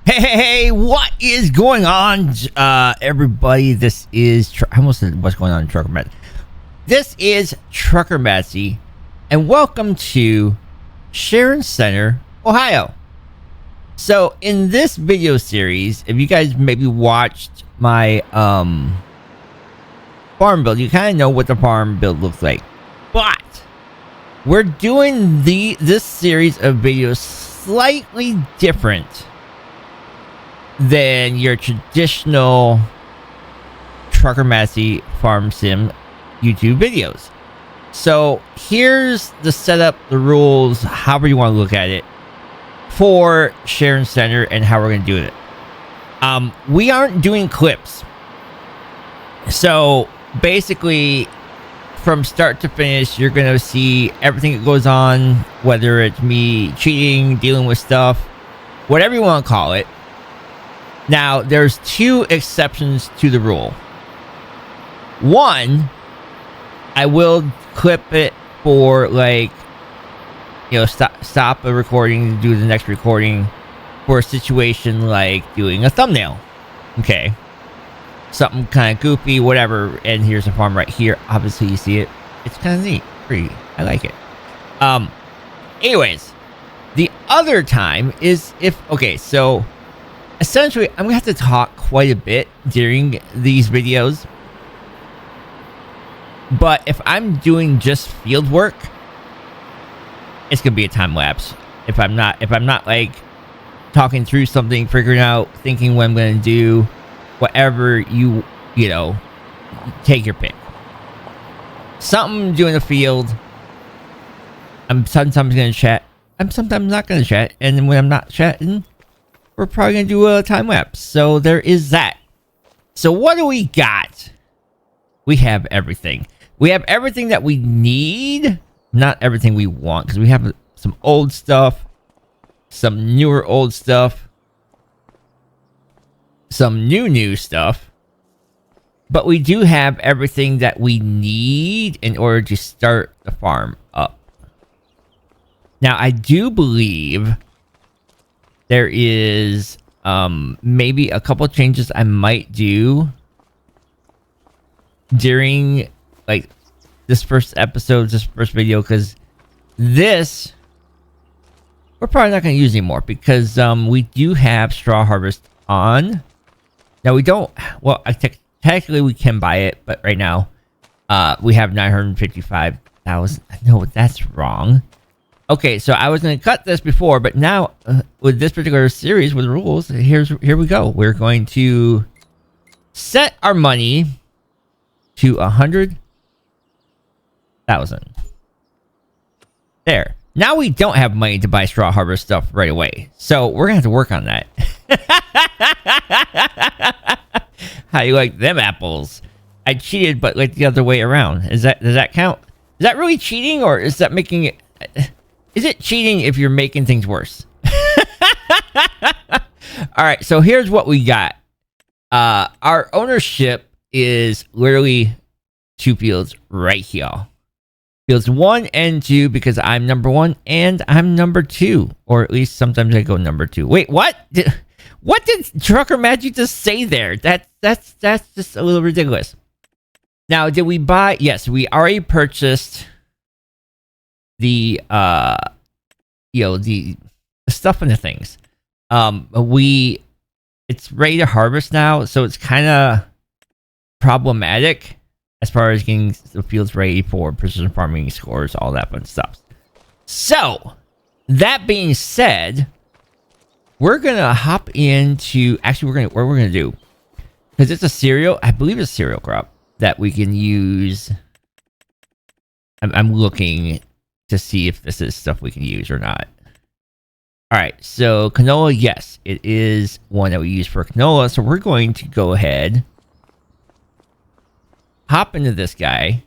Hey, what is going on, everybody? This is I almost said what's going on, Trucker Matzy. This is Trucker Matzy, and welcome to Sharon Center, Ohio. So, in this video series, if you guys maybe watched my farm build, you kind of know what the farm build looks like. But we're doing this series of videos slightly different than your traditional Trucker Matzy Farm Sim YouTube videos. So here's the setup, the rules, however you want to look at it, for Sharon Center and how we're going to do it. We aren't doing clips. So basically, from start to finish, you're going to see everything that goes on, whether it's me cheating, dealing with stuff, whatever you want to call it. Now, there's two exceptions to the rule. One, I will clip it for, like, you know, stop a recording to do the next recording for a situation like doing a thumbnail. Okay. Something kind of goofy, whatever. And here's a farm right here. Obviously, you see it. It's kind of neat. Pretty. I like it. Anyways, the other time is if... Okay, so... essentially, I'm going to have to talk quite a bit during these videos. But if I'm doing just field work, it's going to be a time lapse. If I'm not like talking through something, figuring out, thinking what I'm going to do, whatever you know, take your pick. Something doing the field, I'm sometimes going to chat. I'm sometimes not going to chat. And when I'm not chatting, we're probably going to do a time lapse. So there is that. So what do we got? We have everything. We have everything that we need. Not everything we want. Because we have some old stuff. Some newer old stuff. Some new stuff. But we do have everything that we need in order to start the farm up. Now, I do believe there is maybe a couple changes I might do during like this first episode, this first video, because this we're probably not going to use anymore because we do have straw harvest on. Now we don't. Well, technically we can buy it, but right now we have 955,000. No, that's wrong. Okay, so I was going to cut this before, but now with this particular series with rules, here we go. We're going to set our money to 100,000. There. Now we don't have money to buy straw harvest stuff right away, so we're going to have to work on that. How you like them apples? I cheated, but like the other way around. Does that count? Is that really cheating, or is that making it? Is it cheating if you're making things worse? All right, so here's what we got. Our ownership is literally two fields right here. Fields 1 and 2 because I'm number 1 and I'm number 2. Or at least sometimes I go number 2. Wait, what? What did Trucker Matzy just say there? That's just a little ridiculous. Now, did we buy? Yes, we already purchased the you know, the stuff and the things. It's ready to harvest now, so it's kind of problematic as far as getting the fields ready for precision farming scores, all that fun stuff. So that being said, we're gonna hop into what we're gonna do, because it's a cereal, I believe it's a cereal crop that we can use. I'm looking to see if this is stuff we can use or not. Alright, so canola, yes, it is one that we use for canola. So we're going to go ahead, hop into this guy.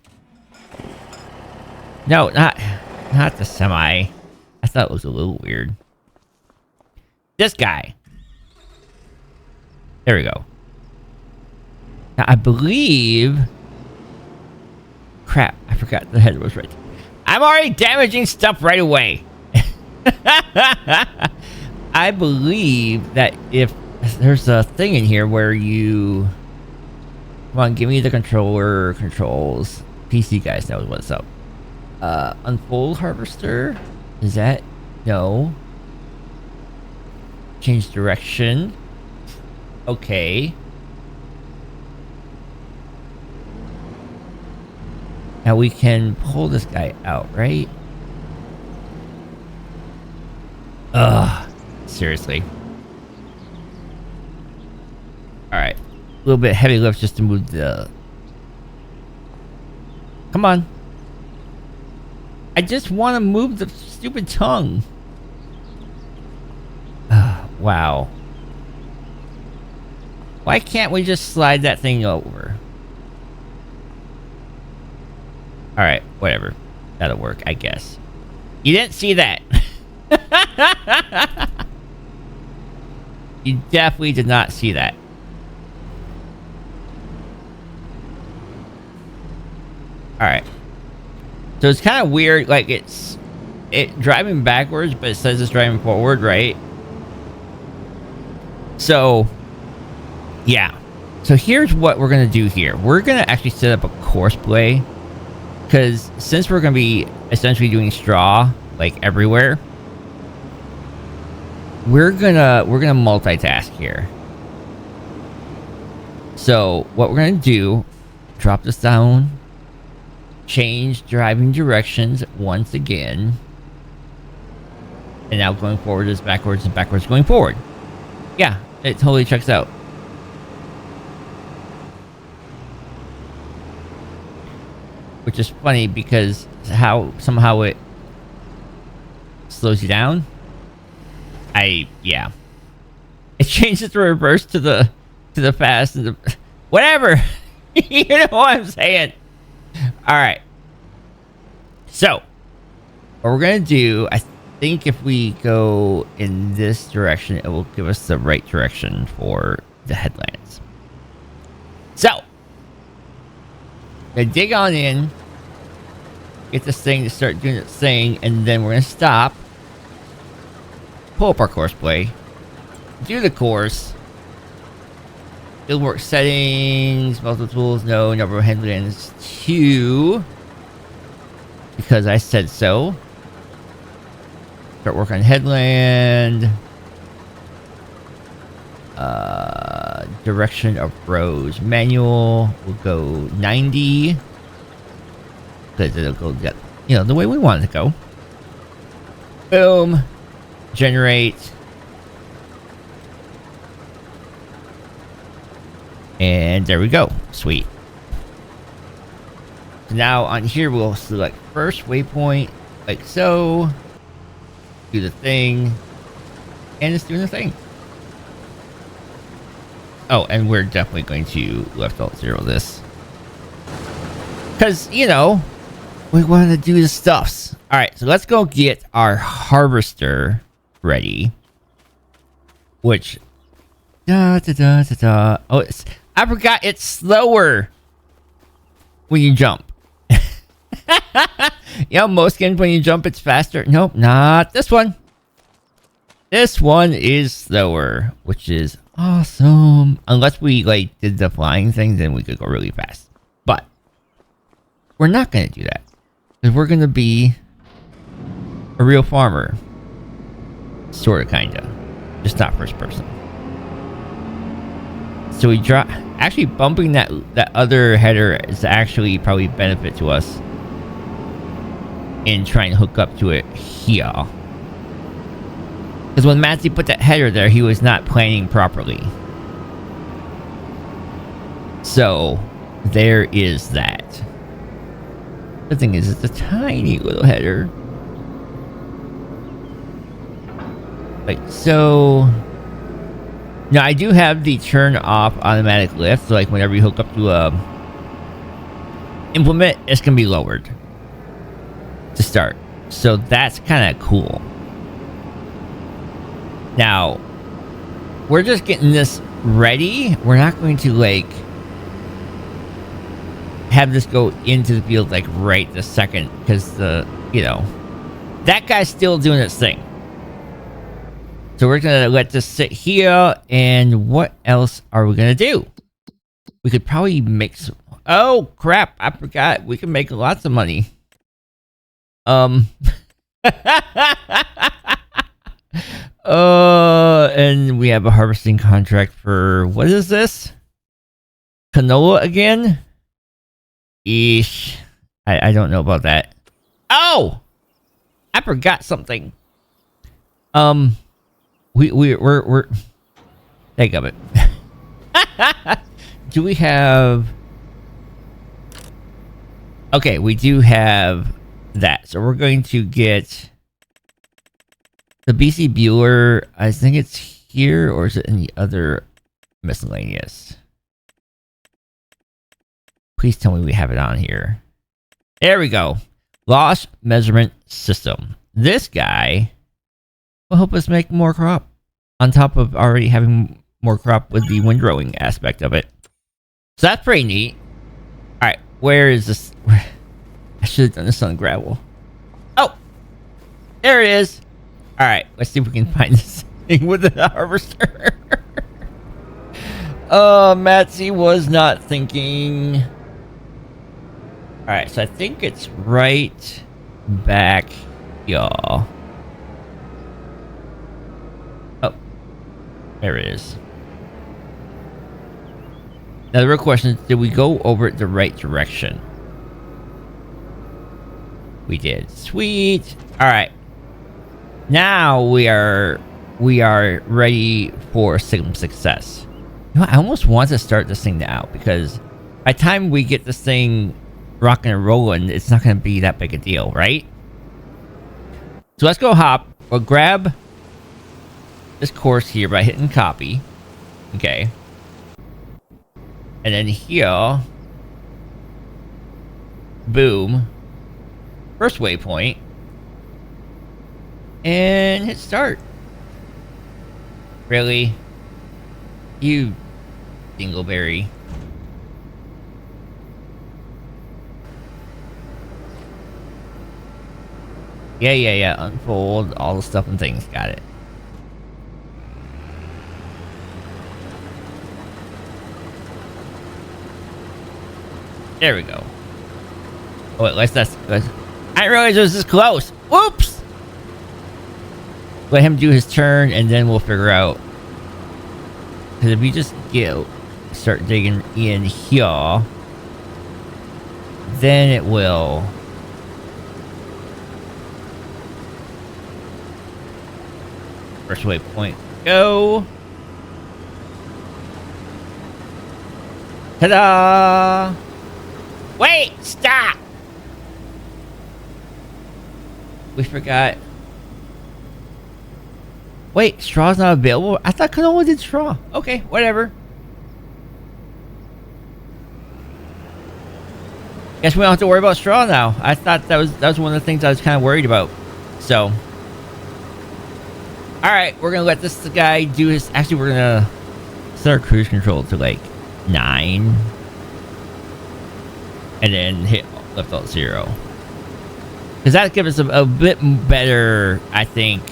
No, not the semi. I thought it was a little weird. This guy. There we go. Now, I believe... Crap, I forgot the header was right. I'm already damaging stuff right away. I believe that if there's a thing in here where you... Come on, give me the controller controls. PC guys knows what's up. Unfold harvester? Is that... No. Change direction. Okay. Now we can pull this guy out, right? Ugh. Seriously. Alright. A little bit heavy lift just to move the... Come on. I just want to move the stupid tongue. Wow. Why can't we just slide that thing over? Alright, whatever. That'll work, I guess. You didn't see that. You definitely did not see that. Alright. So it's kind of weird, like it's driving backwards, but it says it's driving forward, right? So, yeah. So here's what we're going to do here. We're going to actually set up a course play. Because since we're going to be essentially doing straw, like everywhere, we're gonna multitask here. So what we're gonna do, drop this down, change driving directions once again, and now going forward is backwards and backwards going forward. Yeah, it totally checks out. Which is funny because somehow it slows you down. Yeah. It changes the reverse to the fast and the whatever. You know what I'm saying? Alright. So what we're gonna do, I think if we go in this direction, it will give us the right direction for the headlands. So gonna dig on in, get this thing to start doing its thing, and then we're gonna stop, pull up our course play, do the course, fieldwork settings, multiple tools, no, number of headlands 2, because I said so. Start work on headland. Direction of rows manual, we'll go 90 because it'll go get, you know, the way we want it to go. Boom. Generate. And there we go. Sweet. So now on here we'll select first waypoint like so. Do the thing. And it's doing the thing. Oh, and we're definitely going to left alt 0 this. Because, you know, we want to do the stuffs. Alright, so let's go get our harvester ready. Which... Oh, I forgot it's slower when you jump. You know, most games when you jump it's faster. Nope, not this one. This one is slower, which is awesome. Unless we like did the flying thing, then we could go really fast. But we're not going to do that. Because we're going to be a real farmer. Sort of, kind of. Just not first person. So we drop... Actually, bumping that other header is actually probably benefit to us in trying to hook up to it here. Because when Matzy put that header there, he was not planning properly. So, there is that. The thing is, it's a tiny little header. Like so. Now, I do have the turn off automatic lift. So, like, whenever you hook up to a implement, it's going to be lowered to start. So, that's kind of cool. Now, we're just getting this ready. We're not going to, like, have this go into the field, like, right this second. Because, you know, that guy's still doing its thing. So we're gonna let this sit here, and what else are we gonna do? We could probably make some... Oh, crap, I forgot. We can make lots of money. And we have a harvesting contract for... What is this? Canola again? Eesh. I don't know about that. Oh! I forgot something. We're think of it. Do we have... Okay, we do have that. So we're going to get the BC Bueller. I think it's here, or is it in the other miscellaneous? Please tell me we have it on here. There we go. Loss Measurement System. This guy will help us make more crop, on top of already having more crop with the windrowing aspect of it. So that's pretty neat. Alright, where is this? I should have done this on gravel. Oh! There it is! Alright, let's see if we can find this thing with the harvester. Matzy was not thinking. Alright, so I think it's right back here. Oh, there it is. Now the real question is, did we go over it the right direction? We did. Sweet. Alright. Now we are ready for some success. You know, I almost want to start this thing now, because by the time we get this thing rocking and rolling, it's not going to be that big a deal, right? So let's go hop. We'll grab this course here by hitting copy. Okay. And then here, boom, first waypoint, and hit start. Really? You dingleberry. Yeah. Unfold all the stuff and things. Got it. There we go. Oh, wait, let's... I didn't realize it was this close. Whoops! Let him do his turn, and then we'll figure out. Because if we just start digging in here, then it will... First waypoint, go! Ta-da! Wait! Stop! We forgot. Wait, straw's not available? I thought canola did straw. Okay, whatever. Guess we don't have to worry about straw now. I thought that was one of the things I was kind of worried about. So... Alright, we're gonna let this guy do his... Actually, we're gonna set our cruise control to, like, 9. And then hit left alt 0. Because that gives us a bit better, I think,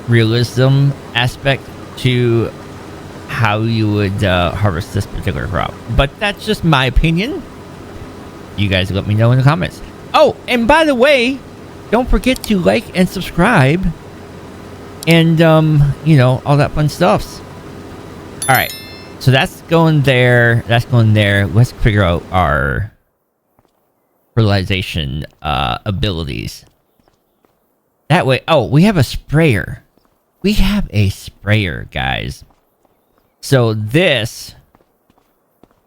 realism aspect to how you would harvest this particular crop. But that's just my opinion. You guys let me know in the comments. Oh, and by the way, don't forget to like and subscribe. And, you know, all that fun stuff. Alright, so that's going there. That's going there. Let's figure out our fertilization abilities. That way... Oh, we have a sprayer. We have a sprayer, guys. So this...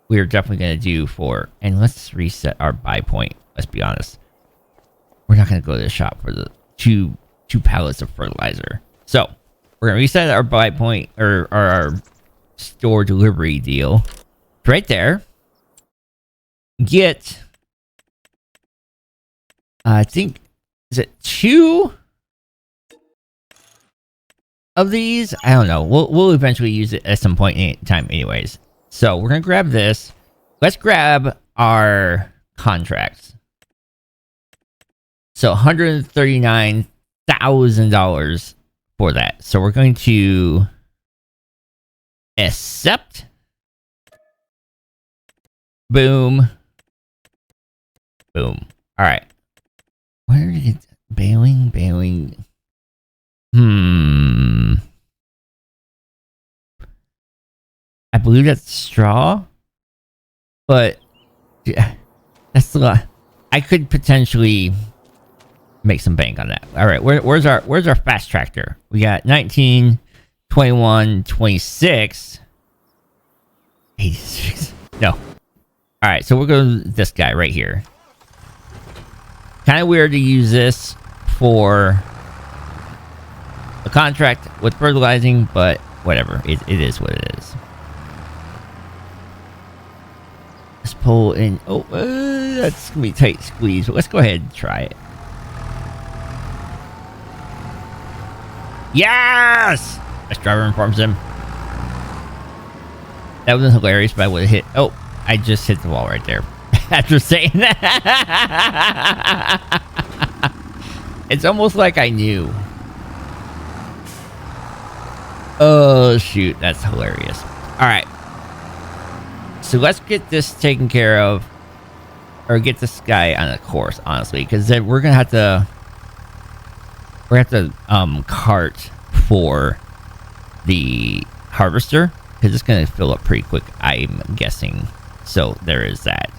we're definitely going to do for... And let's reset our buy point. Let's be honest. We're not going to go to the shop for the two pallets of fertilizer. So, we're going to reset our buy point, or our store delivery deal. Right there. Get... I think... Is it 2 of these? I don't know. We'll eventually use it at some point in time anyways. So, we're going to grab this. Let's grab our contracts. So, $139,000 for that. So we're going to accept. Boom. Boom. All right. Where did it... Bailing. I believe that's straw. But yeah, that's a lot. I could potentially make some bank on that. All right, where's our fast tractor? We got 19, 21, 26, 86. No. All right, so we'll go to this guy right here. Kind of weird to use this for a contract with fertilizing, but whatever. It is what it is. Let's pull in. Oh, that's gonna be a tight squeeze. But let's go ahead and try it. Yes! Best driver informs him. That wasn't hilarious, but I would have hit. Oh, I just hit the wall right there. After saying that, it's almost like I knew. Oh shoot, that's hilarious. All right. So let's get this taken care of, or get this guy on a course, honestly, because then we're gonna have to cart for the harvester, because it's gonna fill up pretty quick, I'm guessing. So there is that.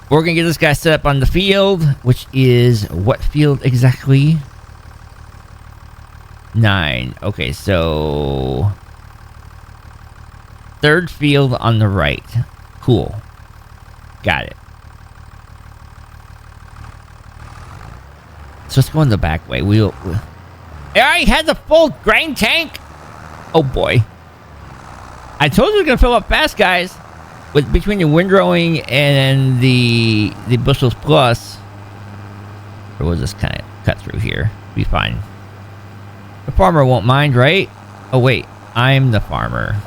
We're gonna get this guy set up on the field, which is what field exactly? 9. Okay, so third field on the right. Cool. Got it. So let's go in the back way. I already had the full grain tank. Oh boy. I told you it was gonna fill up fast, guys. With between the windrowing and the bushels plus. Or we'll just kind of cut through here. Be fine. The farmer won't mind, right? Oh wait, I'm the farmer.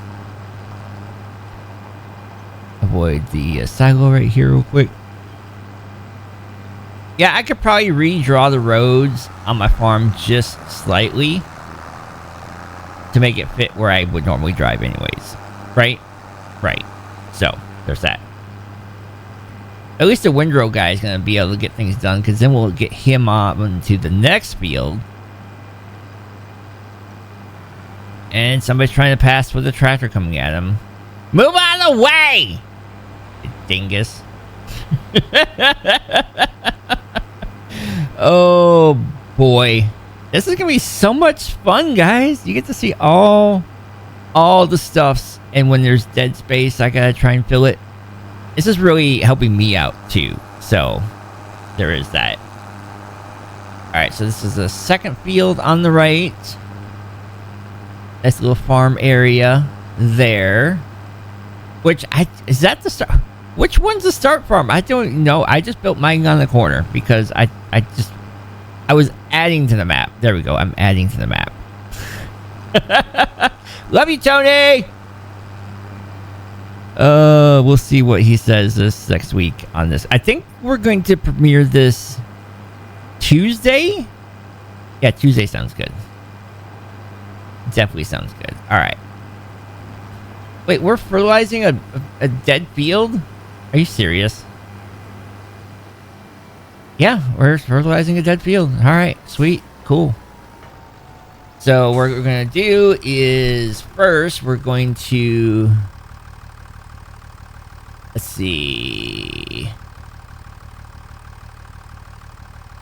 Avoid the silo right here real quick. Yeah, I could probably redraw the roads on my farm just slightly to make it fit where I would normally drive anyways. Right? Right. So, there's that. At least the windrow guy is going to be able to get things done, because then we'll get him on to the next field. And somebody's trying to pass with a tractor coming at him. Move out of the way! You dingus. Oh boy. This is gonna be so much fun, guys. You get to see all the stuffs, and when there's dead space, I gotta try and fill it. This is really helping me out too. So there is that. Alright, so this is the second field on the right. Nice little farm area there. Is that the start? Which one's the start farm? I don't know. I just built mine on the corner because I was adding to the map. There we go. I'm adding to the map. Love you, Tony. We'll see what he says this next week on this. I think we're going to premiere this Tuesday. Yeah, Tuesday sounds good. Definitely sounds good. All right. Wait, we're fertilizing a dead field? Are you serious? Yeah, we're fertilizing a dead field. All right, sweet, cool. So what we're going to do is first we're going to... Let's see.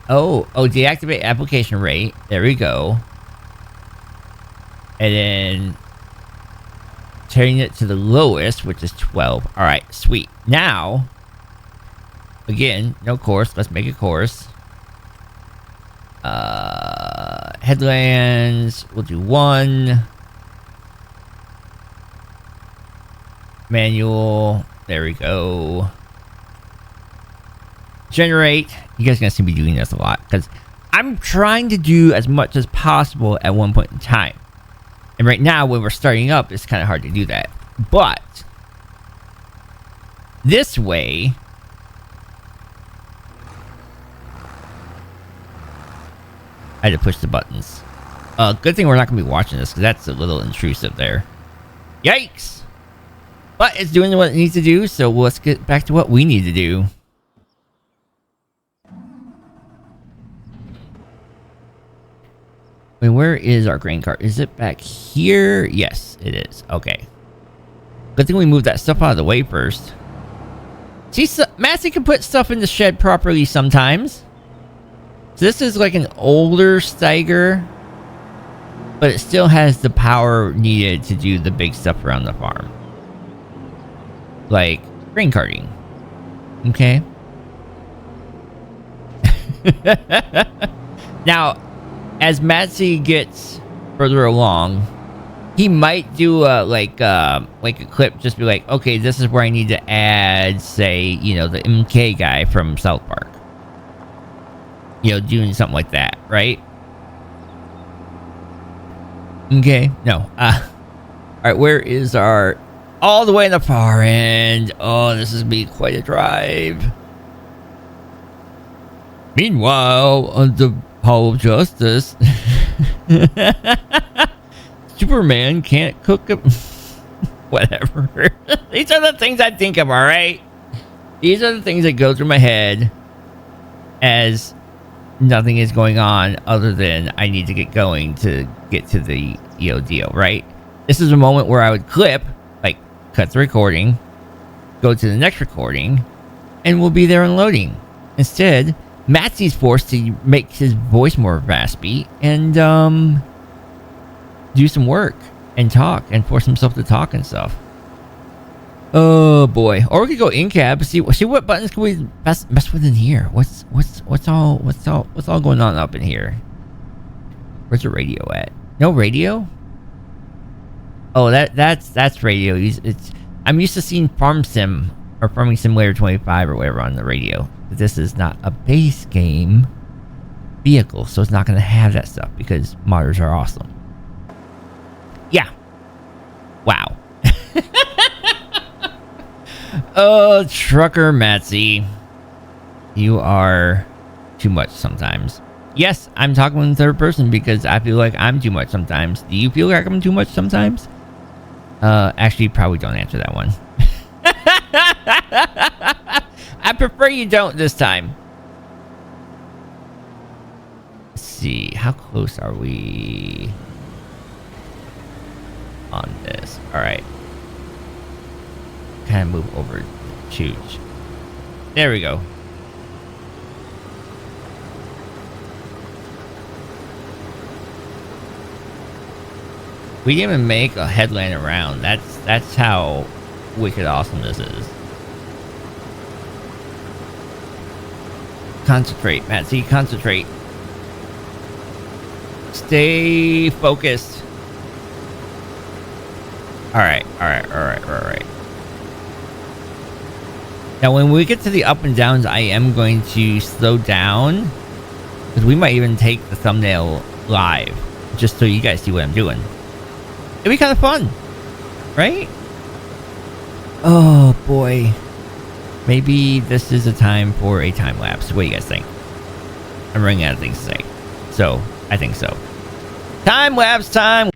Oh, deactivate application rate. There we go. And then turning it to the lowest, which is 12. All right, sweet. Now, again, no course. Let's make a course. Headlands. We'll do 1. Manual. There we go. Generate. You guys are going to see me doing this a lot because I'm trying to do as much as possible at one point in time. And right now, when we're starting up, it's kind of hard to do that. But this way, I had to push the buttons. Good thing we're not gonna be watching this because that's a little intrusive there. Yikes! But it's doing what it needs to do, so let's get back to what we need to do. Wait, where is our grain cart? Is it back here? Yes, it is. Okay. Good thing we moved that stuff out of the way first. See, Matzy can put stuff in the shed properly sometimes. So this is like an older Steiger, but it still has the power needed to do the big stuff around the farm. Like grain carting. Okay. Now, as Matzy gets further along, he might do like a clip, just be like, okay, this is where I need to add, say, you know, the MK guy from South Park. You know, doing something like that, right? Okay, no. Alright, where is our... All the way in the far end. Oh, this is be quite a drive. Meanwhile, on the Hall of Justice, Superman can't cook a... Whatever. These are the things I think of, alright? These are the things that go through my head as nothing is going on other than I need to get going to get to the deal, right? This is a moment where I would clip, like, cut the recording, go to the next recording, and we'll be there unloading. Instead, Matzy's forced to make his voice more raspy and do some work and talk and force himself to talk and stuff. Oh boy! Or we could go in cab. See what buttons can we mess with in here. What's all going on up in here? Where's the radio at? No radio. Oh, that's radio. I'm used to seeing Farm Sim or Farming Simulator 25 or whatever on the radio. But this is not a base game vehicle, so it's not going to have that stuff because modders are awesome. Yeah. Wow. Oh, trucker Matzy. You are too much sometimes. Yes, I'm talking in third person because I feel like I'm too much sometimes. Do you feel like I'm too much sometimes? Actually, probably don't answer that one. I prefer you don't this time. Let's see. How close are we on this? All right. Kind of move over. Chooch. There we go. We didn't even make a headland around. That's how wicked awesome this is. Concentrate, Matzy, concentrate. Stay focused. Alright. Now, when we get to the up and downs, I am going to slow down. Because we might even take the thumbnail live. Just so you guys see what I'm doing. It'd be kind of fun. Right? Oh, boy. Maybe this is a time for a time lapse. What do you guys think? I'm running out of things to say. So, I think so. Time lapse time!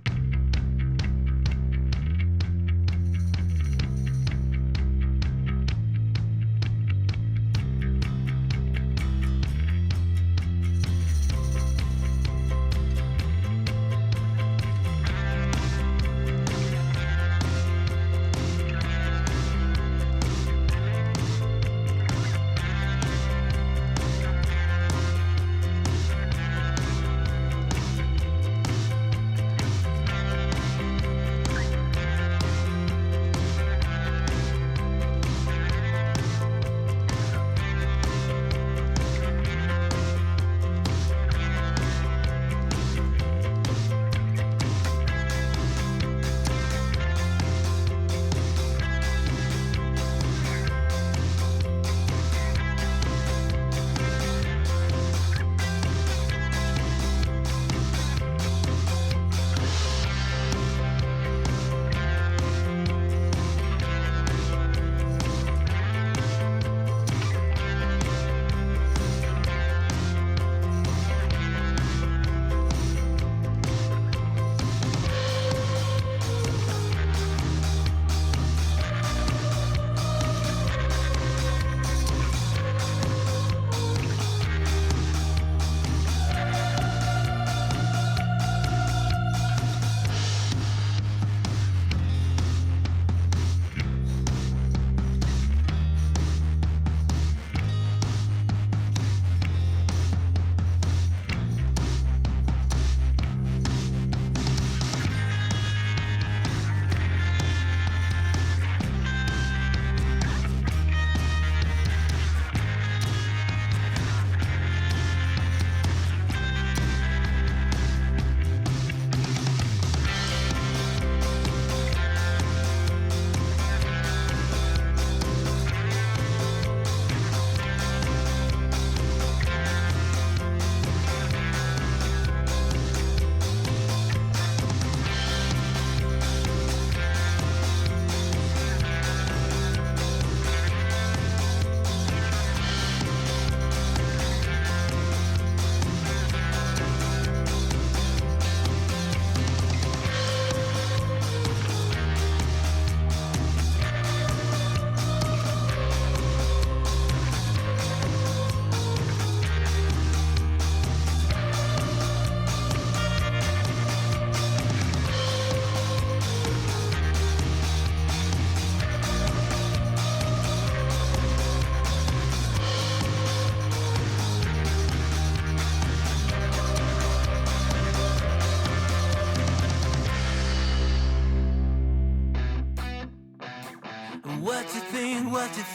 What you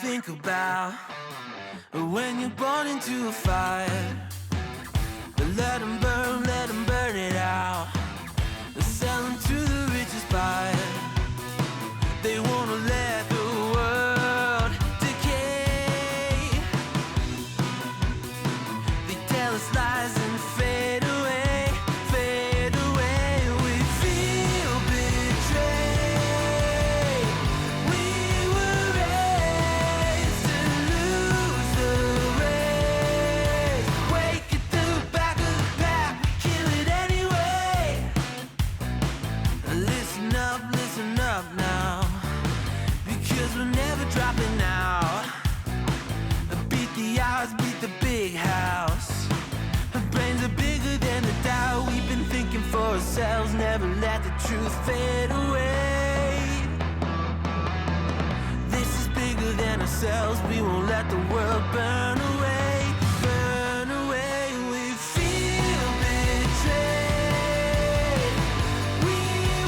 think about when you're born into a fire? Let them burn it out. Sell them to the richest buyer. They wanna let the world decay. They tell us lies and fade away, fade away. We feel betrayed. We were raised to lose the race. Wake at the back of the pack, kill it anyway. Listen up now, because we're never dropping out. Beat the odds, beat the big house. Our brains are bigger than the doubt. We've been thinking for ourselves, never let the truth fade away. This is bigger than ourselves, we won't let the world burn away, burn away. We feel betrayed. We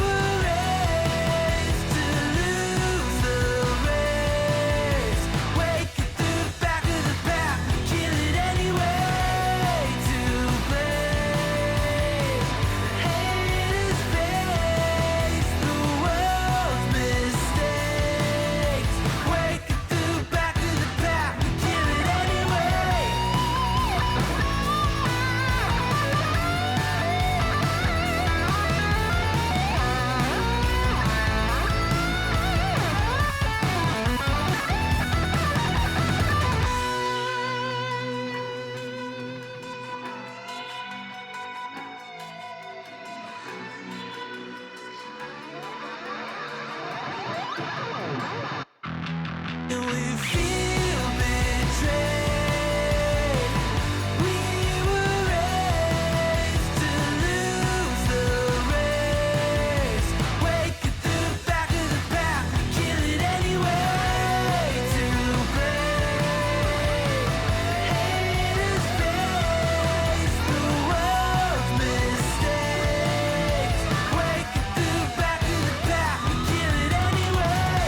were raised to lose the race. Wake at the back of the pack, kill it anyway. To blame, haters face the world's mistakes. Wake at the back of the pack, kill it anyway. And we feel betrayed. We were raised to lose the race. Wake at the back of the pack, kill it anyway. To blame, haters face the world's mistakes. Wake at the back of the pack, kill it anyway.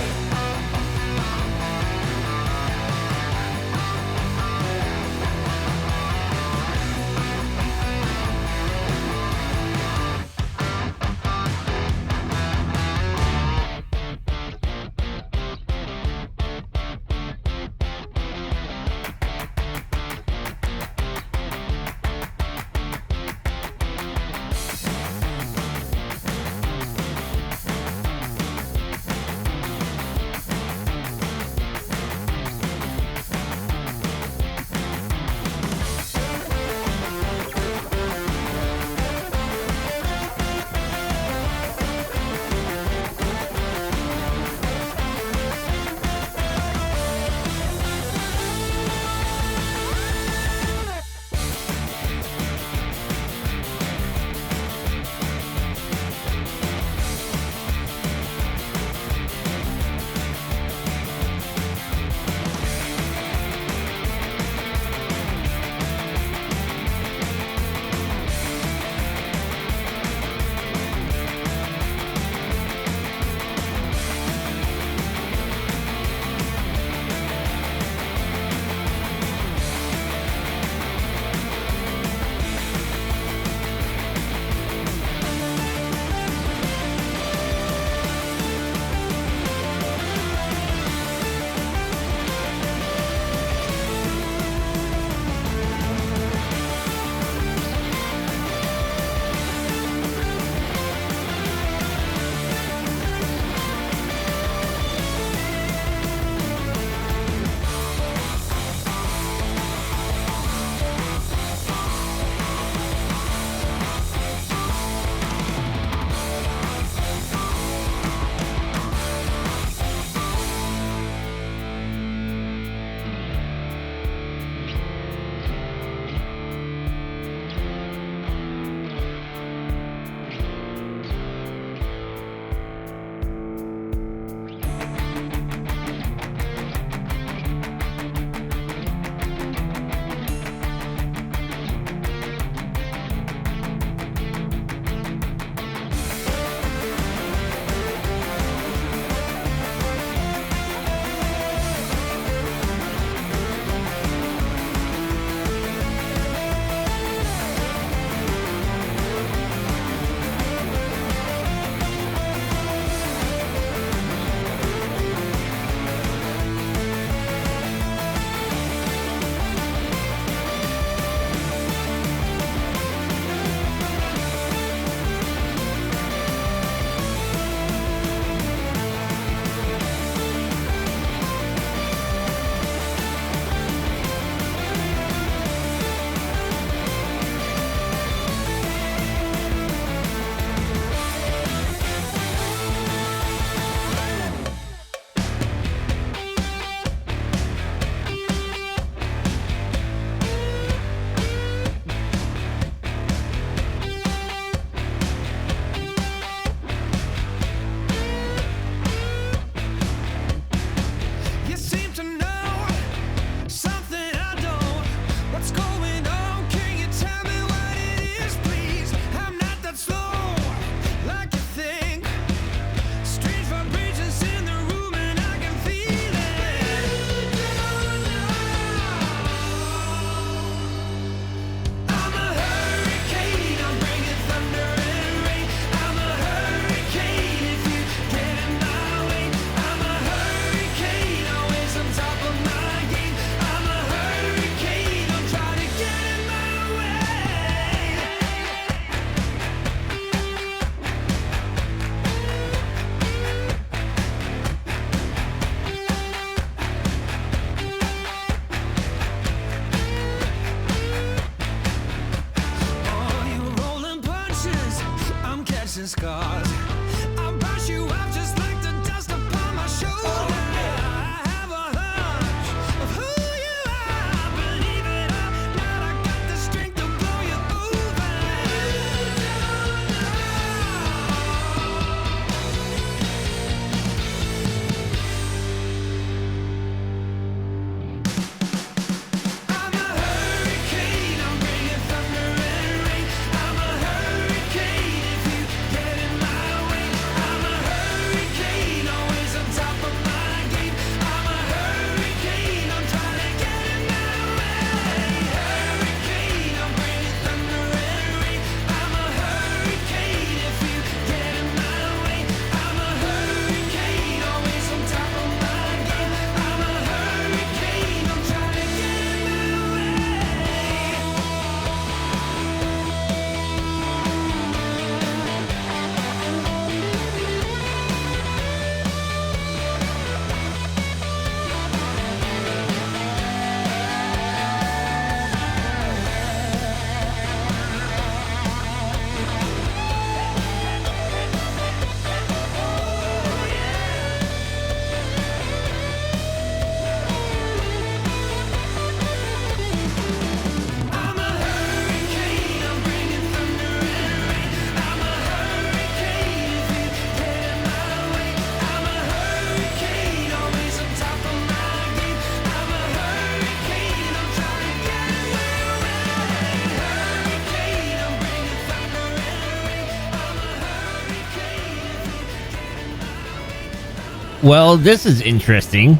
Well, this is interesting.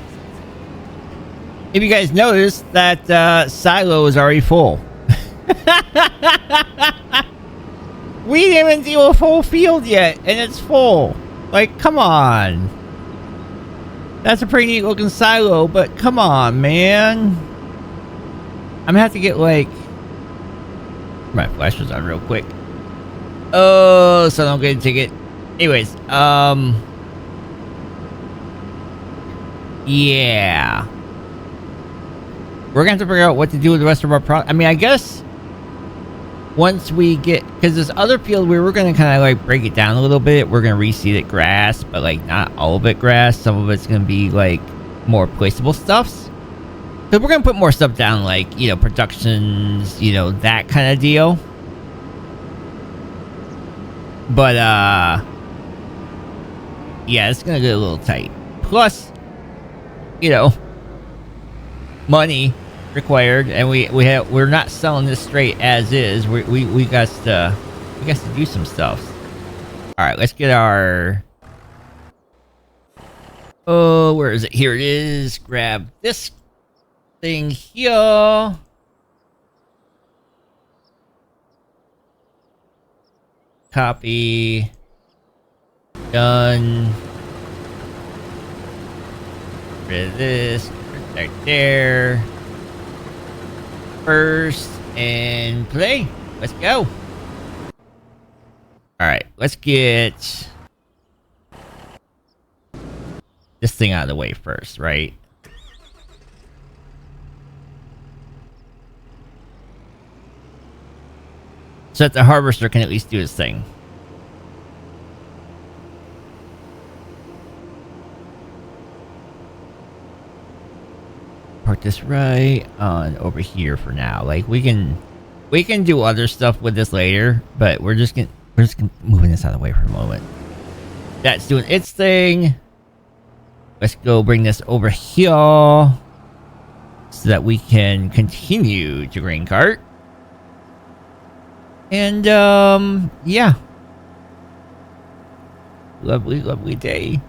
If you guys noticed, that silo is already full. We didn't even do a full field yet, and it's full. Like, come on. That's a pretty neat looking silo, but come on, man. I'm gonna have to get, like... My flash was on real quick. Oh, so I don't get a ticket. Anyways, yeah. We're gonna have to figure out what to do with the rest of our product. I mean, I guess... Once we get... Because this other field, we were gonna kind of, like, break it down a little bit. We're gonna reseed it grass, but, like, not all of it grass. Some of it's gonna be, like, more placeable stuffs. So we're gonna put more stuff down, like, you know, productions, you know, that kind of deal. But, yeah, it's gonna get a little tight. Plus, you know, money required, and we're not selling this straight as is. We got to do some stuff. All right, let's get our... Oh, where is it? Here it is. Grab this thing here. Copy. Done. Rid of this. Right there. First and play. Let's go. Alright, let's get this thing out of the way first, right? So that the harvester can at least do his thing. Park this right on over here for now. Like, we can do other stuff with this later, but we're just moving this out of the way for a moment. That's doing its thing. Let's go bring this over here so that we can continue to grain cart. And yeah. Lovely, lovely day.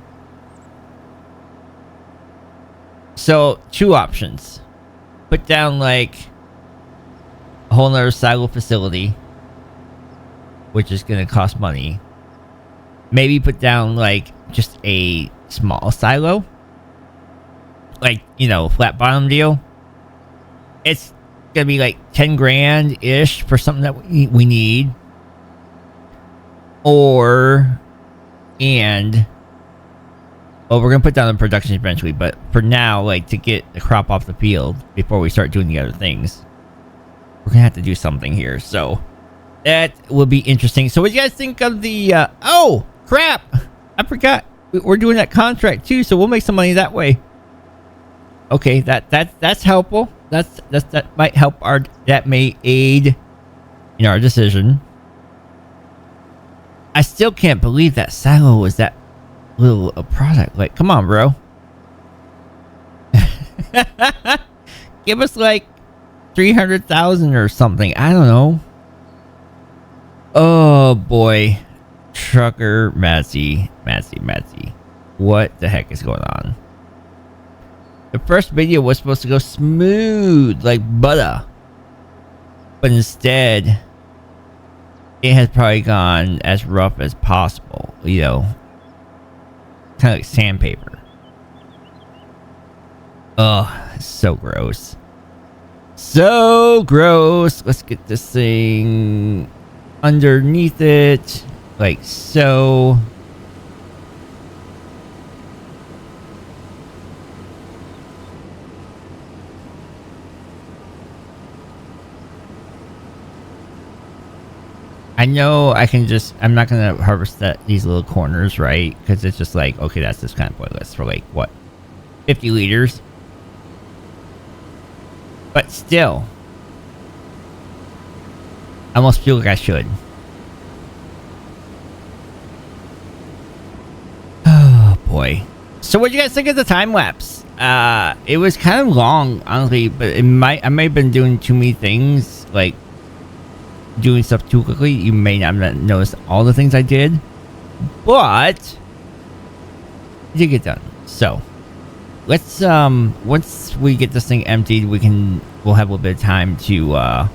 So, two options. Put down, like, a whole nother silo facility, which is going to cost money. Maybe put down, like, just a small silo. Like, you know, flat bottom deal. It's going to be, like, 10 grand-ish for something that we need. Or, and... Well, we're going to put down the production eventually, but for now, like, to get the crop off the field before we start doing the other things, we're going to have to do something here. So, that will be interesting. So, what do you guys think of the, oh, crap! I forgot. We're doing that contract, too, so we'll make some money that way. Okay, that's helpful. That might help that may aid in our decision. I still can't believe that silo was that little a product. Like, come on, bro. Give us like 300,000 or something. I don't know. Oh boy. Trucker Matzy. What the heck is going on? The first video was supposed to go smooth like butter, but instead it has probably gone as rough as possible, you know. Kind of like sandpaper. Oh, so gross. So gross. Let's get this thing underneath it. Like so. I know I can just... I'm not going to harvest these little corners, right? Because it's just like, okay, that's just kind of pointless for like, what? 50 liters? But still. I almost feel like I should. Oh, boy. So what do you guys think of the time lapse? It was kind of long, honestly, but I might have been doing too many things, like doing stuff too quickly. You may not have noticed all the things I did, but it did get done. So let's once we get this thing emptied, we'll have a little bit of time to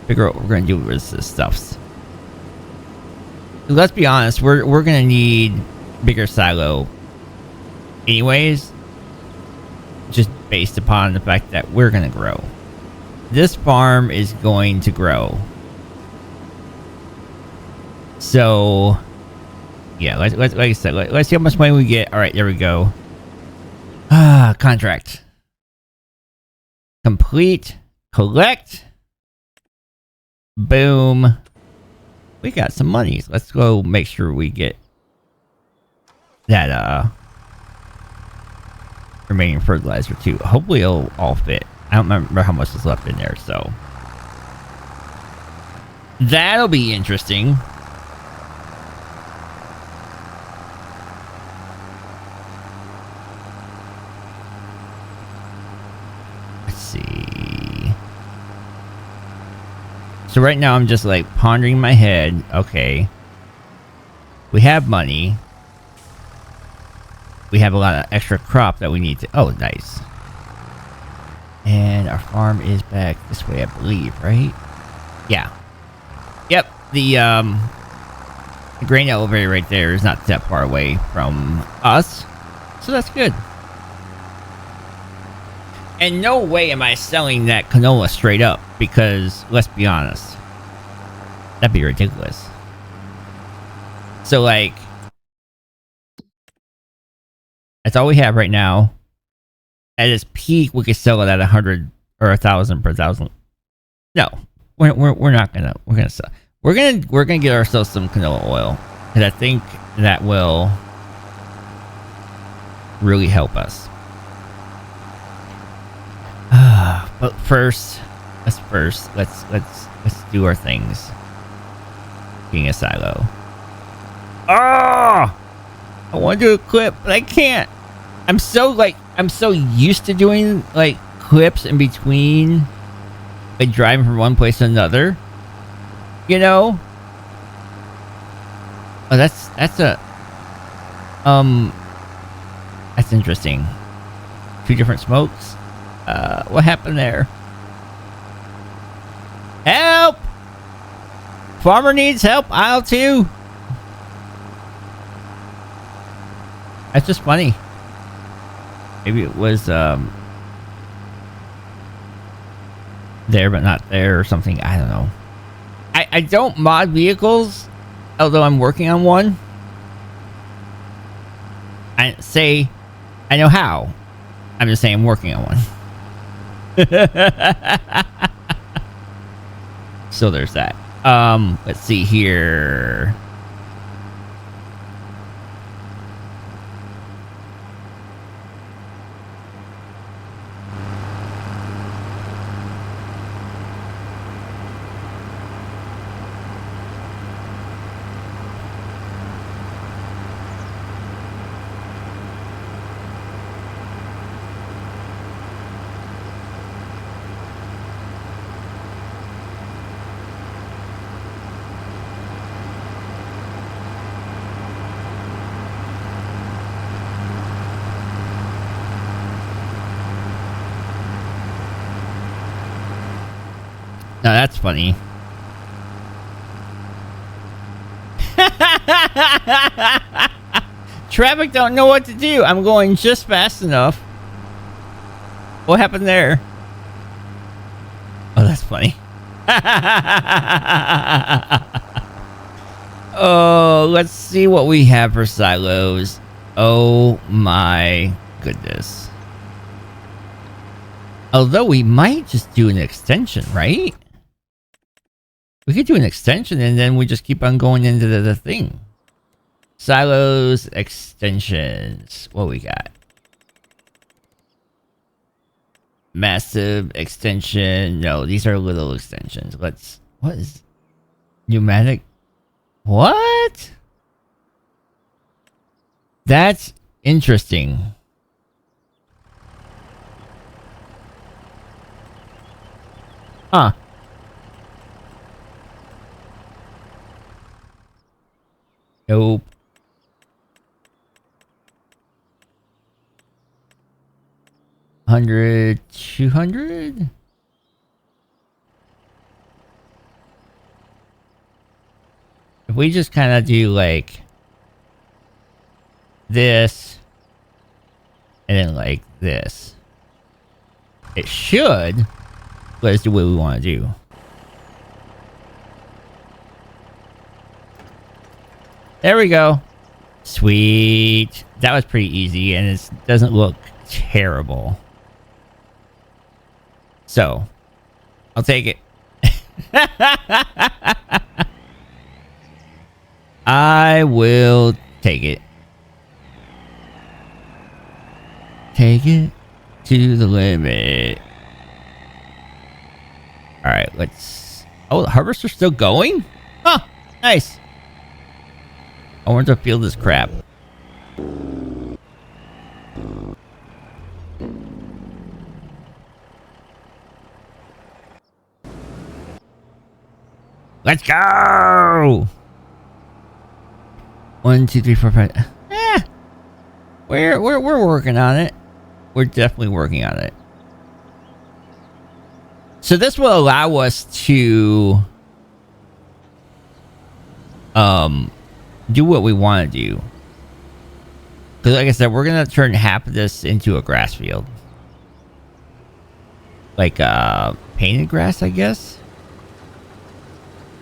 figure out what we're gonna do with this stuff. Let's be honest, we're gonna need bigger silo anyways, just based upon the fact that we're gonna grow. This farm is going to grow. So yeah, like I said, let's see how much money we get. All right, there we go. Contract complete. Collect. Boom. We got some monies. Let's go make sure we get that remaining fertilizer too. Hopefully it'll all fit. I don't remember how much is left in there, so that'll be interesting. Let's see. So right now I'm just like pondering in my head. Okay, we have money. We have a lot of extra crop that we need to... Oh, nice. And our farm is back this way, I believe, right? Yeah. Yep. The grain elevator right there is not that far away from us. So that's good. And no way am I selling that canola straight up. Because, let's be honest, that'd be ridiculous. So, like... That's all we have right now. At its peak, we could sell it at 100 or 1,000 per thousand. No, we're not gonna. We're gonna sell. We're gonna get ourselves some canola oil, and I think that will really help us. But first, let's do our things. Being a silo. Oh! I want to do a clip, but I can't. I'm so used to doing like clips in between, like driving from one place to another. You know? Oh, that's interesting. Two different smokes. What happened there? Help! Farmer needs help. Aisle 2. That's just funny. Maybe it was there but not there or something. I don't know. I don't mod vehicles, although I'm working on one. I say I know how. I'm just saying I'm working on one. So there's that. Let's see here. Now that's funny. Traffic don't know what to do. I'm going just fast enough. What happened there? Oh, that's funny. Oh, let's see what we have for silos. Oh my goodness. Although we might just do an extension, right? We could do an extension and then we just keep on going into the thing. Silos, extensions. What we got? Massive extension. No, these are little extensions. Let's... What is... Pneumatic... What? That's interesting. Huh. Nope. 100, 200. If we just kind of do like this and then like this, it should let us do what we want to do. There we go. Sweet. That was pretty easy and it doesn't look terrible. So, I'll take it. I will take it. Take it to the limit. Alright, let's... Oh, the harvester's still going? Huh, nice. I want to feel this crap. Let's go! 1, 2, 3, 4, 5. We're working on it. We're definitely working on it. So this will allow us to do what we want to do. Because like I said, we're gonna turn half of this into a grass field. Like painted grass, I guess.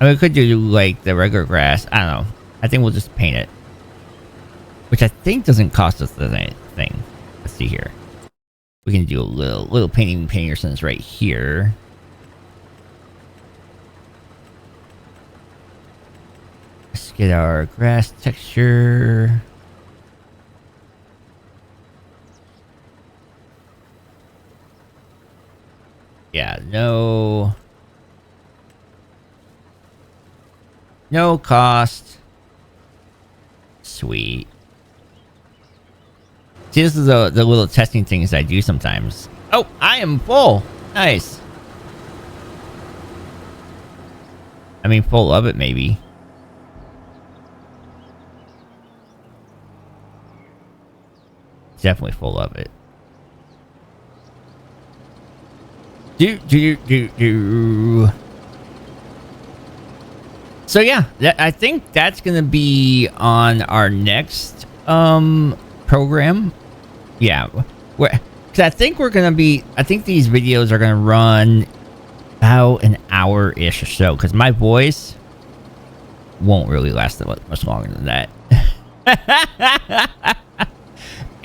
I mean, we could do like the regular grass. I don't know. I think we'll just paint it. Which I think doesn't cost us anything. Let's see here. We can do a little painting Peterson's right here. Let's get our grass texture. Yeah, no cost. Sweet. See, this is the little testing things I do sometimes. Oh, I am full. Nice. I mean, full of it, maybe. Definitely full of it. Do. So yeah, I think that's gonna be on our next program. Yeah, because I think we're gonna be. I think these videos are gonna run about an hour-ish or so. Because my voice won't really last much longer than that.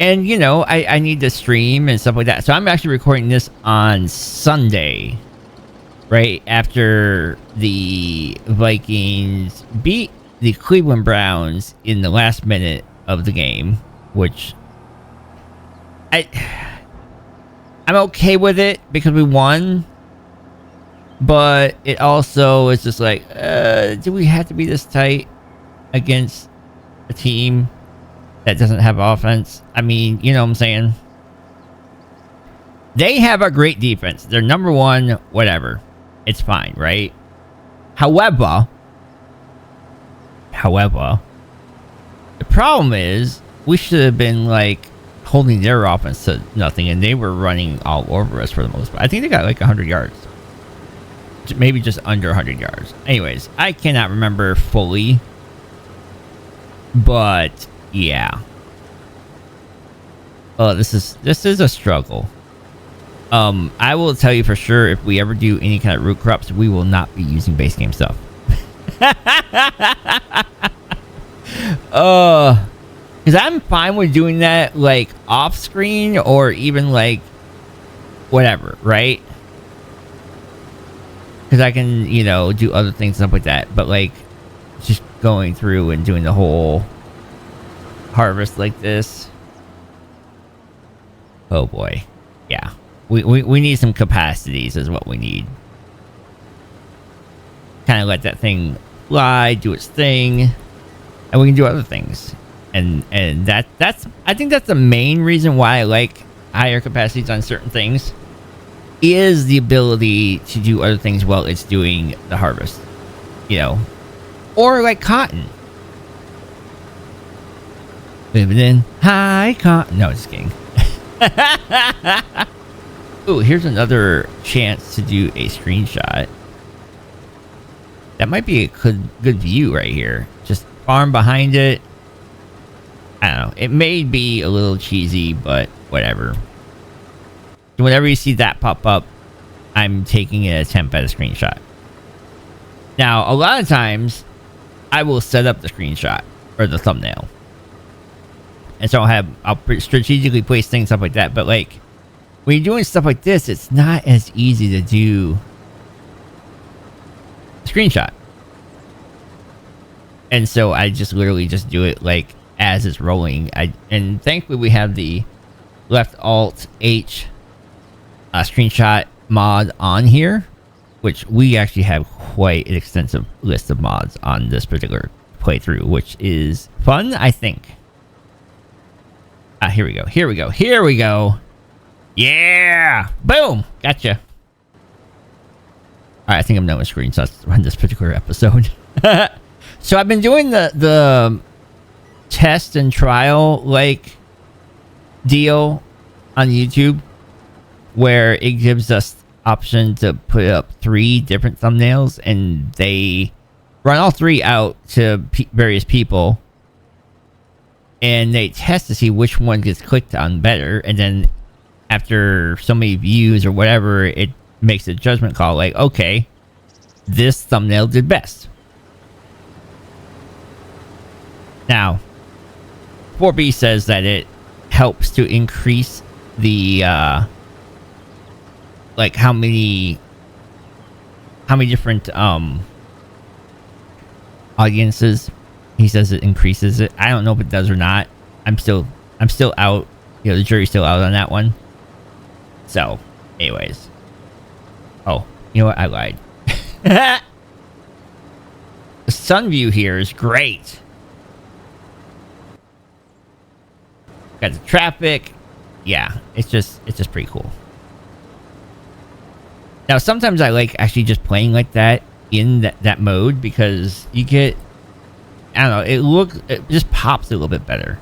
And you know, I need to stream and stuff like that. So I'm actually recording this on Sunday, right after the Vikings beat the Cleveland Browns in the last minute of the game, which I'm okay with it because we won, but it also is just like, do we have to be this tight against a team that doesn't have offense? I mean, you know what I'm saying? They have a great defense. They're number one, whatever. It's fine, right? However, the problem is we should have been like holding their offense to nothing, and they were running all over us for the most part. I think they got like 100 yards. Maybe just under 100 yards. Anyways, I cannot remember fully. But yeah. Oh, this is a struggle. I will tell you for sure, if we ever do any kind of root crops, we will not be using base game stuff. Because I'm fine with doing that, like, off screen or even, like, whatever, right? Because I can, you know, do other things, stuff like that. But, like, just going through and doing the whole harvest like this. Oh, boy. Yeah. We need some capacities is what we need. Kind of let that thing fly, do its thing, and we can do other things. And that's I think that's the main reason why I like higher capacities on certain things, is the ability to do other things while it's doing the harvest. You know, or like cotton. Living in high cotton. No, just kidding. Oh, here's another chance to do a screenshot. That might be a good view right here. Just farm behind it. I don't know. It may be a little cheesy, but whatever. So whenever you see that pop up, I'm taking an attempt at a screenshot. Now, a lot of times, I will set up the screenshot or the thumbnail. And so I'll strategically place things up like that. But like, when you're doing stuff like this, it's not as easy to do a screenshot. And so I just literally just do it like as it's rolling. And thankfully we have the left alt H screenshot mod on here, which we actually have quite an extensive list of mods on this particular playthrough, which is fun, I think. Here we go. Here we go. Here we go. Yeah! Boom! Gotcha. Alright, I think I'm done with screenshots on this particular episode. So I've been doing the test and trial like deal on YouTube, where it gives us option to put up 3 different thumbnails, and they run all 3 out to various people, and they test to see which one gets clicked on better, and then after so many views or whatever, it makes a judgment call like, okay, this thumbnail did best. Now 4B says that it helps to increase the like how many different audiences. He says it increases it. I don't know if it does or not. I'm still out. You know, the jury's still out on that one. So, anyways. Oh, you know what? I lied. The sun view here is great. Got the traffic. Yeah, it's just pretty cool. Now, sometimes I like actually just playing like that in that mode, because you get, I don't know, it just pops a little bit better.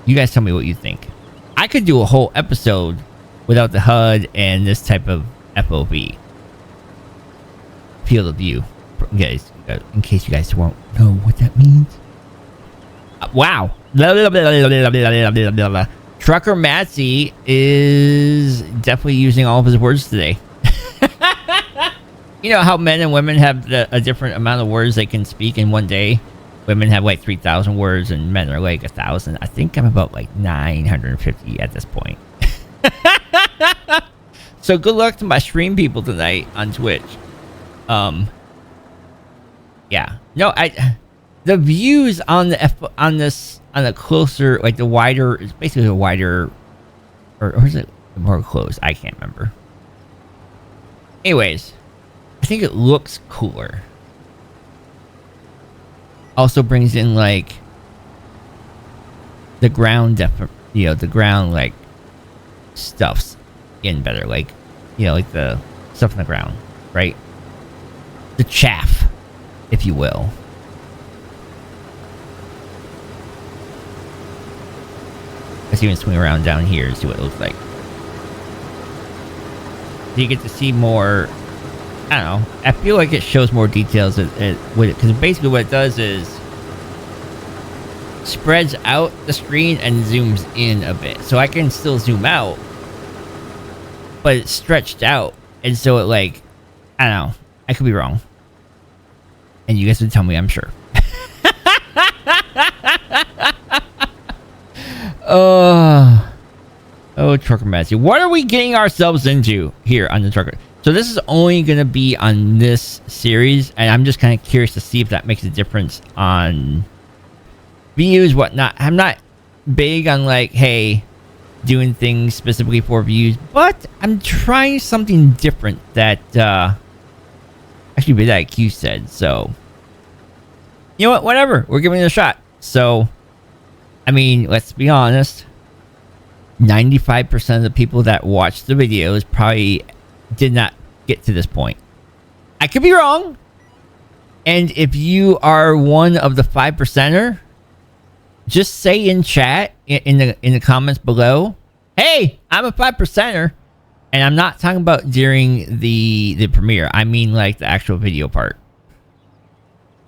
You guys tell me what you think. I could do a whole episode without the HUD and this type of FOV. Field of view. Guys, in case you guys won't know what that means. Wow. Trucker Matzy is definitely using all of his words today. You know how men and women have a different amount of words they can speak in one day? Women have like 3,000 words and men are like 1,000. I think I'm about like 950 at this point. So good luck to my stream people tonight on Twitch. Yeah. No, the views on the closer, like the wider, it's basically a wider, or is it more close? I can't remember. Anyways, I think it looks cooler. Also brings in like the ground the ground like stuffs in better, like, you know, like the stuff in the ground, right? The chaff, if you will. Let's even swing around down here and see what it looks like. So you get to see more. I don't know. I feel like it shows more details with it, because basically what it does is spreads out the screen and zooms in a bit. So I can still zoom out, but it's stretched out, and so it, like, I don't know. I could be wrong, and you guys would tell me, I'm sure. Oh, Trucker Matzy. What are we getting ourselves into here on the Trucker? So this is only going to be on this series, and I'm just kind of curious to see if that makes a difference on views, whatnot. I'm not big on, like, hey, doing things specifically for views, but I'm trying something different that, actually VidIQ said, so, you know what, whatever, we're giving it a shot. So, I mean, let's be honest, 95% of the people that watched the videos probably did not get to this point. I could be wrong. And if you are one of the 5%er, just say in chat, in the comments below, Hey, I'm a 5%er. And I'm not talking about during the premiere. I mean like the actual video part.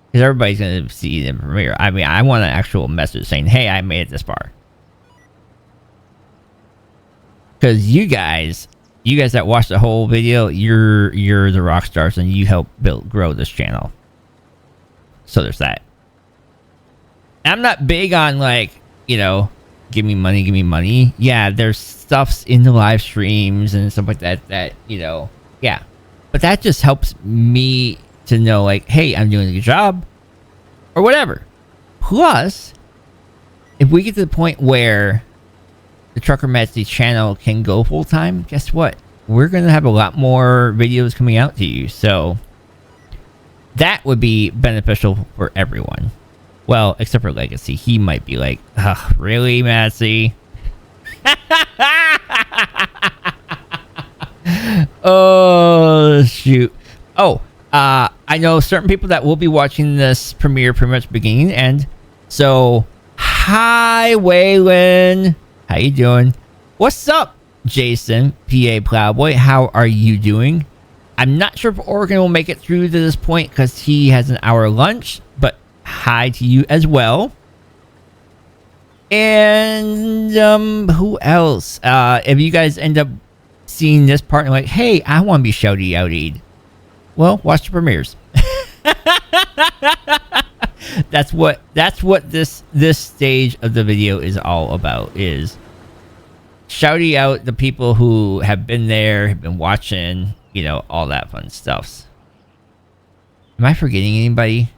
Because everybody's going to see the premiere. I mean, I want an actual message saying, hey, I made it this far. Because you guys that watch the whole video, you're the rock stars and you help grow this channel. So there's that. I'm not big on like, you know, give me money. Yeah, there's stuffs in the live streams and stuff like that, you know, yeah. But that just helps me to know like, hey, I'm doing a good job or whatever. Plus, if we get to the point where the Trucker Matzy channel can go full time, guess what? We're going to have a lot more videos coming out to you. So that would be beneficial for everyone. Well, except for Legacy. He might be like, ugh, really, Matzy? Oh, shoot. Oh, I know certain people that will be watching this premiere pretty much beginning and end. So, hi, Waylon. How you doing? What's up, Jason, PA Plowboy? How are you doing? I'm not sure if Oregon will make it through to this point because he has an hour lunch, but hi to you as well. And who else? If you guys end up seeing this part and like, hey, I want to be shouty outed, well, watch the premieres. That's what this stage of the video is all about, is shouting out the people who have been there, have been watching, you know, all that fun stuff. Am I forgetting anybody?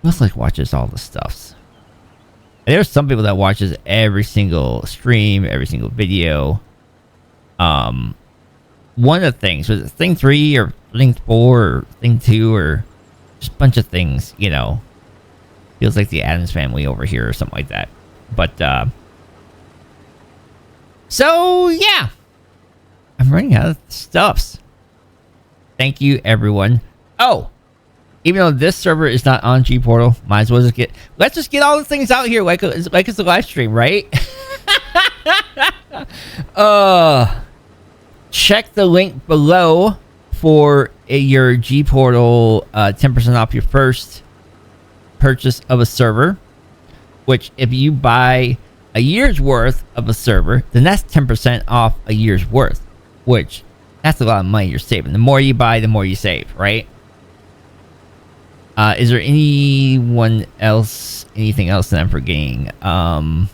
Looks like watches all the stuffs. There's some people that watches every single stream, every single video. One of the things, was it thing 3 or thing 4 or thing 2 or just a bunch of things, you know. Feels like the Addams Family over here or something like that. But so yeah, I'm running out of stuffs. Thank you, everyone. Oh, even though this server is not on G Portal, might as well just let's just get all the things out here like it's a live stream, right? Check the link below for your G Portal 10% off your first purchase of a server. Which, if you buy a year's worth of a server, then that's 10% off a year's worth. Which, that's a lot of money you're saving. The more you buy, the more you save, right? Is there anything else that I'm forgetting? I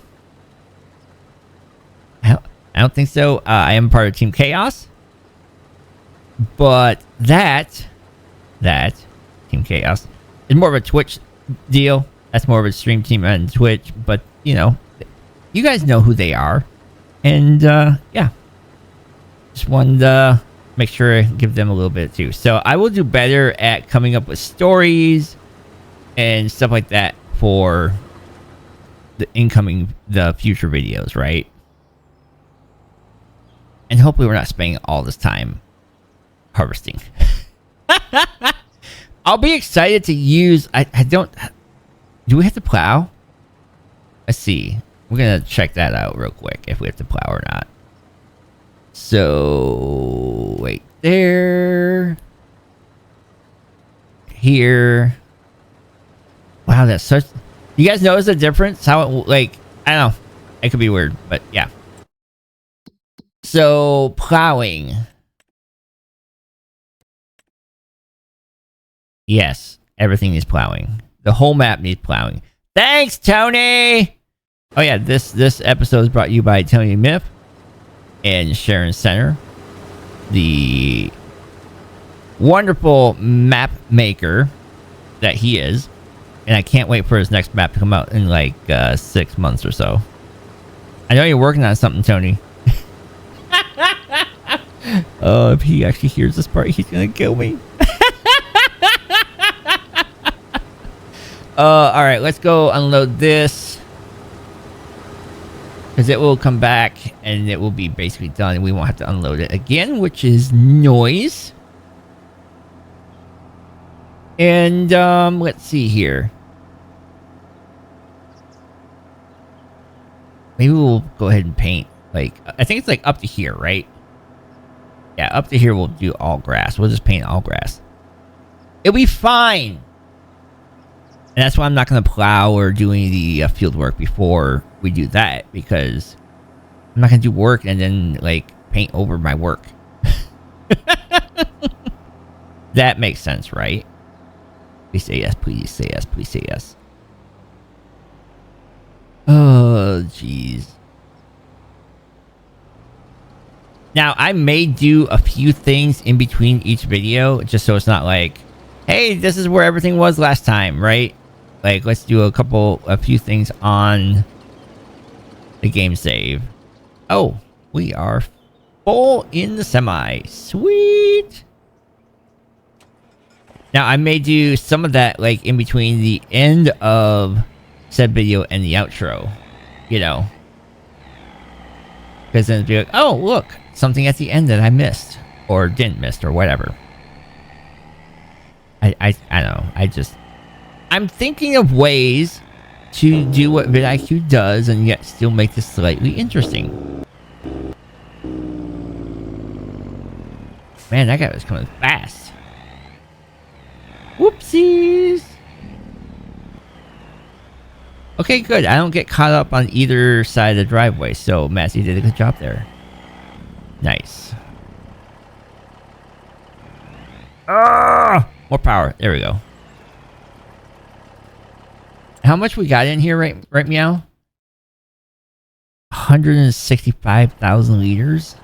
don't think so. I am part of Team Chaos. But that Team Chaos is more of a Twitch deal. That's more of a stream team on Twitch. But, you know, you guys know who they are. And, yeah. Just wanted to make sure I give them a little bit too. So I will do better at coming up with stories and stuff like that for the future videos, right? And hopefully we're not spending all this time harvesting. I'll be excited to use... Do we have to plow? Let's see. We're going to check that out real quick, if we have to plow or not. So... wait there. Here. Wow, that's such... You guys notice the difference? How it, like... I don't know. It could be weird, but yeah. So, plowing. Yes, everything is plowing. The whole map needs plowing. Thanks, Tony! Oh yeah, this episode is brought to you by Tony Myth and Sharon Center, the wonderful map maker that he is. And I can't wait for his next map to come out in like 6 months or so. I know you're working on something, Tony. Oh, if he actually hears this part, he's gonna kill me. Alright, let's go unload this. Because it will come back and it will be basically done and we won't have to unload it again, which is noise. And let's see here. maybe we'll go ahead and paint. Like, I think it's like up to here, right? Yeah, up to here we'll do all grass. We'll just paint all grass. It'll be fine. And that's why I'm not going to plow or do any of the field work before we do that. Because I'm not going to do work and then, like, paint over my work. That makes sense, right? Please say yes, please say yes, please say yes. Oh, jeez. Now, I may do a few things in between each video, just so it's not like, hey, this is where everything was last time, right? Like, let's do a few things on the game save. Oh, we are full in the semi. Sweet. Now, I may do some of that, like, in between the end of said video and the outro, you know. Because then it'd be like, oh, look, something at the end that I missed, or didn't miss, or whatever. I don't know. I'm thinking of ways to do what vidIQ does and yet still make this slightly interesting. Man, that guy was coming fast. Whoopsies. Okay, good. I don't get caught up on either side of the driveway, so Matzy did a good job there. Nice. More power. There we go. How much we got in here, right meow? 165,000 liters.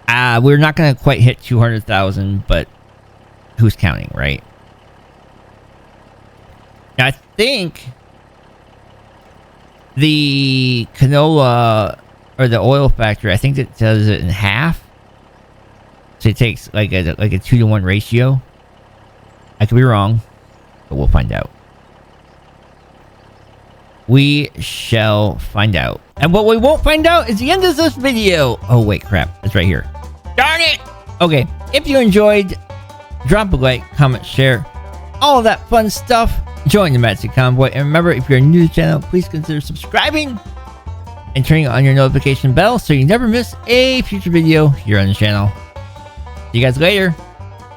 We're not going to quite hit 200,000, but who's counting, right? Now, I think the canola or the oil factory, I think it does it in half. So it takes like a 2-to-1 ratio. I could be wrong, but we'll find out. We shall find out. And what we won't find out is the end of this video. Oh, wait, crap. It's right here. Darn it! Okay, if you enjoyed, drop a like, comment, share, all of that fun stuff. Join the Matzy Convoy. And remember, if you're new to the channel, please consider subscribing and turning on your notification bell so you never miss a future video here on the channel. See you guys later.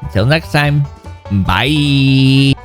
Until next time, bye.